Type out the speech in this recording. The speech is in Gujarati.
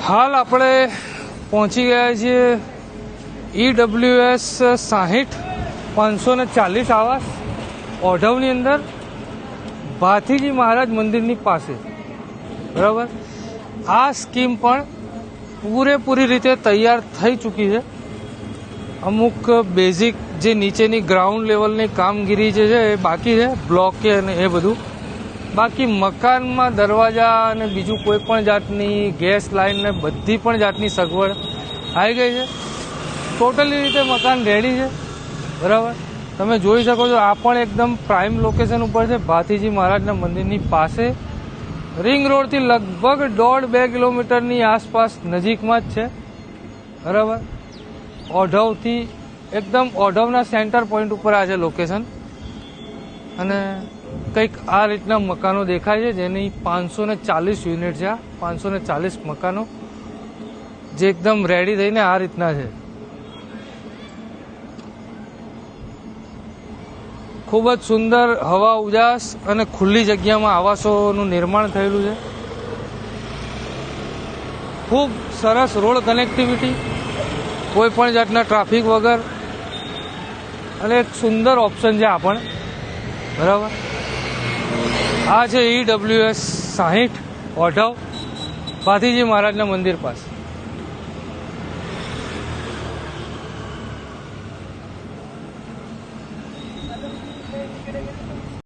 હાલ આપણે પહોંચી ગયા છીએ EWS 60 540 આવાસ ઓઢવની અંદર ભાથીજી મહારાજ મંદિરની પાસે, બરાબર. આ સ્કીમ પણ પૂરેપૂરી રીતે તૈયાર થઈ ચૂકી છે. અમુક બેઝિક જે નીચેની ગ્રાઉન્ડ લેવલની કામગીરી જે છે એ બાકી છે, બ્લોકે અને એ બધું. બાકી મકાનમાં દરવાજા અને બીજું કોઈ પણ જાતની ગેસ લાઈન ને બધી પણ જાતની સગવડ આવી ગઈ છે. ટોટલી રીતે મકાન રેડી છે, બરાબર. તમે જોઈ શકો છો આ પણ એકદમ પ્રાઇમ લોકેશન ઉપર છે, ભાથીજી મહારાજના મંદિરની પાસે. રિંગ રોડથી લગભગ 1.5-2 કિલોમીટરની આસપાસ નજીકમાં જ છે, બરાબર. ઓઢવથી એકદમ ઓઢવના સેન્ટર પોઈન્ટ ઉપર આ છે લોકેશન. અને કંઈક આ રીતના મકાનો દેખાય છે, જેની 540 યુનિટ છે. આ 540 મકાનો જે એકદમ રેડી થઈને આ રીતના છે. ખૂબ જ સુંદર હવા ઉજાસ અને ખુલ્લી જગ્યામાં આવાસોનું નિર્માણ થયેલું છે. ખૂબ સરસ રોડ કનેક્ટિવિટી, કોઈ પણ જાતના ટ્રાફિક વગર, અને એક સુંદર ઓપ્શન છે આ પણ, બરાબર. આ છે EWS 60 ઓઢવ, ભાથીજી મહારાજના મંદિર પાસે.